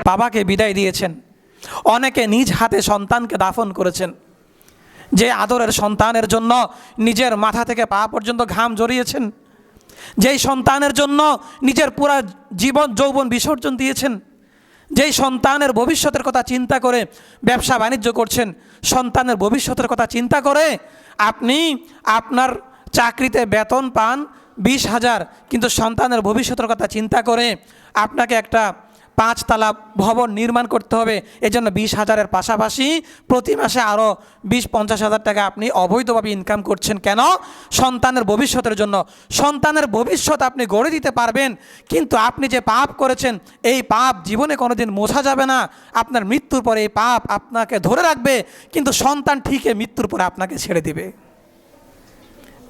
বাবাকে বিদায় দিয়েছেন, অনেকে নিজ হাতে সন্তানকে দাফন করেছেন। যে আদরের সন্তানের জন্য নিজের মাথা থেকে পা পর্যন্ত ঘাম ঝরিয়েছেন, যেই সন্তানের জন্য নিজের পুরা জীবন যৌবন বিসর্জন দিয়েছেন, যেই সন্তানের ভবিষ্যতের কথা চিন্তা করে ব্যবসা বাণিজ্য করছেন, সন্তানের ভবিষ্যতের কথা চিন্তা করে আপনি আপনার চাকরিতে বেতন পান 20,000, কিন্তু সন্তানের ভবিষ্যতের কথা চিন্তা করে আপনাকে একটা 5 তলা ভবন নির্মাণ করতে হবে। এজন্য 20,000-এর পাশাপাশি প্রতি মাসে আরও 20-50,000 টাকা আপনি অবৈধভাবে ইনকাম করছেন। কেন? সন্তানের ভবিষ্যতের জন্য। সন্তানের ভবিষ্যৎ আপনি গড়ে দিতে পারবেন, কিন্তু আপনি যে পাপ করেছেন এই পাপ জীবনে কোনোদিন মোছা যাবে না। আপনার মৃত্যুর পরে এই পাপ আপনাকে ধরে রাখবে, কিন্তু সন্তান ঠিকই মৃত্যুর পরে আপনাকে ছেড়ে দিবে।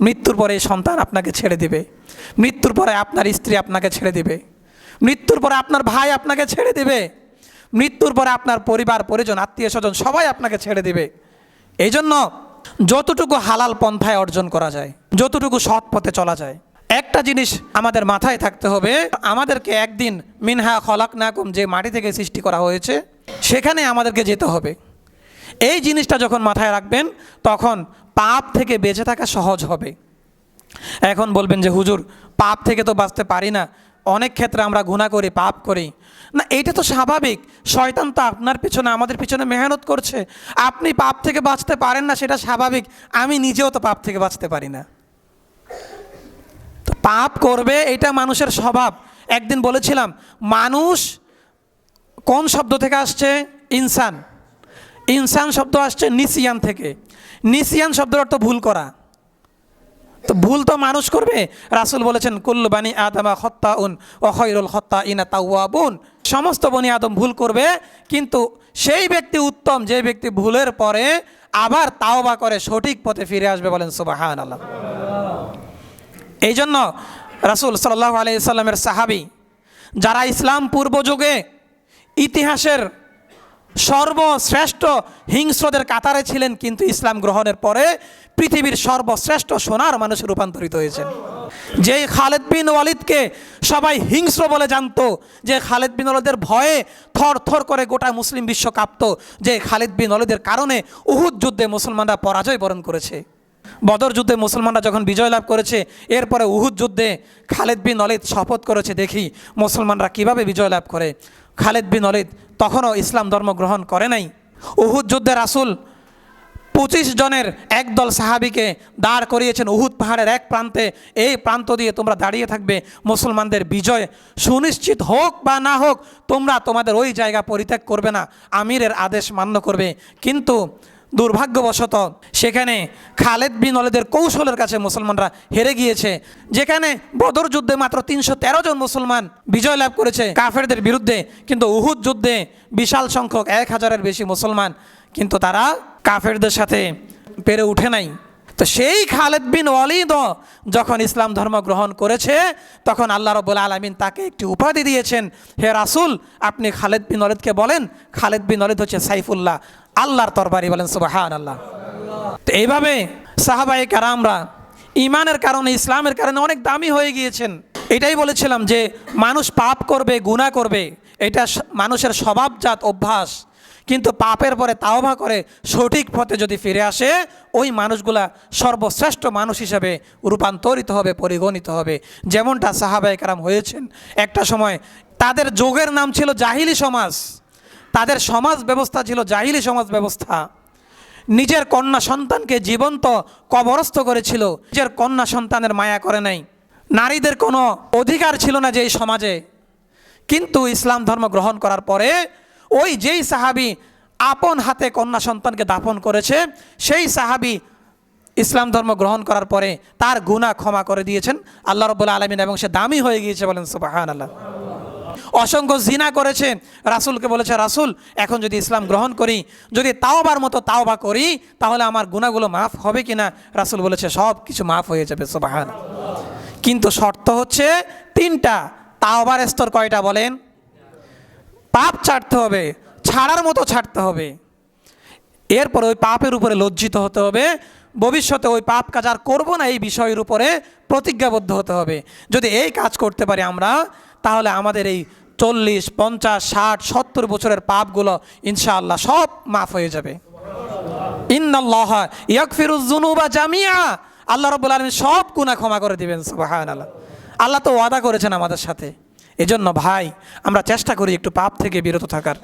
মৃত্যুর পরে এই সন্তান আপনাকে ছেড়ে দিবে, মৃত্যুর পরে আপনার স্ত্রী আপনাকে ছেড়ে দিবে, মৃত্যুর পরে আপনার ভাই আপনাকে ছেড়ে দিবে, মৃত্যুর পরে আপনার পরিবার পরিজন আত্মীয় স্বজন সবাই আপনাকে ছেড়ে দিবে। এই জন্য যতটুকু হালাল পন্থায় অর্জন করা যায়, যতটুকু সৎ পথে চলা যায়, একটা জিনিস আমাদের মাথায় থাকতে হবে, আমাদেরকে একদিন মিনহা খলাকনাকুম, যে মাটি থেকে সৃষ্টি করা হয়েছে সেখানে আমাদেরকে যেতে হবে। এই জিনিসটা যখন মাথায় রাখবেন তখন পাপ থেকে বেঁচে থাকা সহজ হবে। এখন বলবেন যে হুজুর, পাপ থেকে তো বাঁচতে পারি না, অনেক ক্ষেত্রে আমরা গুনাহ করি, পাপ করি। না, এটা তো স্বাভাবিক। শয়তান তো আপনার পিছনে আমাদের পিছনে মেহনত করছে। আপনি পাপ থেকে বাঁচতে পারেন না সেটা স্বাভাবিক, আমি নিজেও তো পাপ থেকে বাঁচতে পারি না। তো পাপ করবে এটা মানুষের স্বভাব। একদিন বলেছিলাম মানুষ কোন শব্দ থেকে আসছে? ইনসান। ইনসান শব্দ আসছে নিসিয়ান থেকে। নিসিয়ান শব্দের অর্থ ভুল করা। তো ভুল তো মানুষ করবে। রাসূল বলেছেন কুল্লু বানি আদমা খত্তাউন ওয়া খায়রুল খত্তাইনা তাওয়াবুন। সমস্ত বনি আদম ভুল করবে, কিন্তু সেই ব্যক্তি উত্তম যে ব্যক্তি ভুলের পরে আবার তাওবা করে সঠিক পথে ফিরে আসবে। বলেন সুবহানাল্লাহ। এই জন্য রাসূল সাল্লাল্লাহু আলাইহি সাল্লামের সাহাবী যারা ইসলাম পূর্ব যুগে ইতিহাসের সর্বশ্রেষ্ঠ হিংস্রদের কাতারে ছিলেন, কিন্তু ইসলাম গ্রহণের পরে পৃথিবীর সর্বশ্রেষ্ঠ সোনার মানুষে রূপান্তরিত হয়েছেন। যেই খালেদ বিন ওয়ালিদকে সবাই হিংস্র বলে জানতো, যে খালেদ বিন ওয়ালিদের ভয়ে থর থর করে গোটা মুসলিম বিশ্ব কাঁপত, যে খালেদ বিন ওয়ালিদের কারণে উহুদ যুদ্ধে মুসলমানরা পরাজয় বরণ করেছে। বদর যুদ্ধে মুসলমানরা যখন বিজয় লাভ করেছে, এরপরে উহুদ যুদ্ধে খালেদ বিন ওয়ালিদ শপথ করেছে, দেখি মুসলমানরা কিভাবে বিজয় লাভ করে। খালেদ বিন ওয়ালিদ তখনও ইসলাম ধর্ম গ্রহণ করে নাই। উহুদ যুদ্ধে রাসূল 25 জনের একদল সাহাবীকে দাঁড় করিয়েছেন উহুদ পাহাড়ের এক প্রান্তে। এই প্রান্ত দিয়ে তোমরা দাঁড়িয়ে থাকবে, মুসলমানদের বিজয় সুনিশ্চিত হোক বা না হোক তোমরা তোমাদের ওই জায়গা পরিত্যাগ করবে না, আমিরের আদেশ মান্য করবে। কিন্তু দুর্ভাগ্যবশত সেখানে খালেদ বিন ওয়ালিদের কৌশলের কাছে মুসলমানরা হেরে গিয়েছে। যেখানে বদর যুদ্ধে মাত্র 313 জন মুসলমান বিজয় লাভ করেছে কাফেরদের বিরুদ্ধে, কিন্তু উহুদ যুদ্ধে বিশাল সংখ্যক 1000-এর বেশি মুসলমান, কিন্তু তারা কাফেরদের সাথে পেরে উঠে নাই। তো সেই খালেদ বিন ওয়ালিদ যখন ইসলাম ধর্ম গ্রহণ করেছে, তখন আল্লাহ রাব্বুল আলামিন তাকে একটি উপাধি দিয়েছেন, হে রাসূল আপনি খালেদ বিন ওয়ালিদকে বলেন, খালেদ বিন ওয়ালিদ হচ্ছে সাইফুল্লাহ, আল্লাহর তরবারি। বলেন সুবহানাল্লাহ। তো এইভাবে সাহাবায়ে কেরামরা ইমানের কারণে, ইসলামের কারণে অনেক দামি হয়ে গিয়েছেন। এটাই বলেছিলাম যে মানুষ পাপ করবে, গুনাহ করবে, এটা মানুষের স্বভাবজাত অভ্যাস, কিন্তু পাপের পরে তাওবা করে সঠিক পথে যদি ফিরে আসে, ওই মানুষগুলা সর্বশ্রেষ্ঠ মানুষ হিসেবে রূপান্তরিত হবে, পরিগণিত হবে। যেমনটা সাহাবায়ে কেরাম হয়েছেন। একটা সময় তাদের যুগের নাম ছিল জাহিলি সমাজ, তাদের সমাজ ব্যবস্থা ছিল জাহিলি সমাজ ব্যবস্থা। নিজের কন্যা সন্তানকে জীবন্ত কবরস্থ করেছিল, নিজের কন্যা সন্তানের মায়া করে নাই। নারীদের কোনো অধিকার ছিল না যেই সমাজে। কিন্তু ইসলাম ধর্ম গ্রহণ করার পরে ওই যেই সাহাবী আপন হাতে কন্যা সন্তানকে দাফন করেছে, সেই সাহাবী ইসলাম ধর্ম গ্রহণ করার পরে তার গুনাহ ক্ষমা করে দিয়েছেন আল্লাহ রাব্বুল আলামিন, এবং সে দামি হয়ে গিয়েছে। বলেন সুবহানাল্লাহ। অসংখ্য জিনা করেছে, রাসূলকে বলেছে রাসূল এখন যদি ইসলাম গ্রহণ করি, যদি তাওবার মতো তাওবা করি, তাহলে আমার গুনাহগুলো মাফ হবে কিনা? রাসূল বলেছে সব কিছু মাফ হয়ে যাবে। সুবহানাল্লাহ। কিন্তু শর্ত হচ্ছে 3টা। তাওবার স্তর কয়টা বলেন? পাপ ছাড়তে হবে, ছাড়ার মতো ছাড়তে হবে। এরপরে ওই পাপের উপরে লজ্জিত হতে হবে, ভবিষ্যতে ওই পাপ কাজ আর করবো না এই বিষয়ের উপরে প্রতিজ্ঞাবদ্ধ হতে হবে। যদি এই কাজ করতে পারি আমরা, তাহলে আমাদের এই 40, 50, 60, 70 বছরের পাপগুলো ইনশাআল্লাহ সব মাফ হয়ে যাবে। ইন্নাল্লাহ ইয়াগফিরুয যুনুবা জামিআ, আল্লাহ রাব্বুল আলামিন সব গুনাহ ক্ষমা করে দিবেন। সুবহানাল্লাহ, আল্লাহ তো ওয়াদা করেছেন আমাদের সাথে। এজন্য ভাই আমরা চেষ্টা করি একটু পাপ থেকে বিরত থাকার।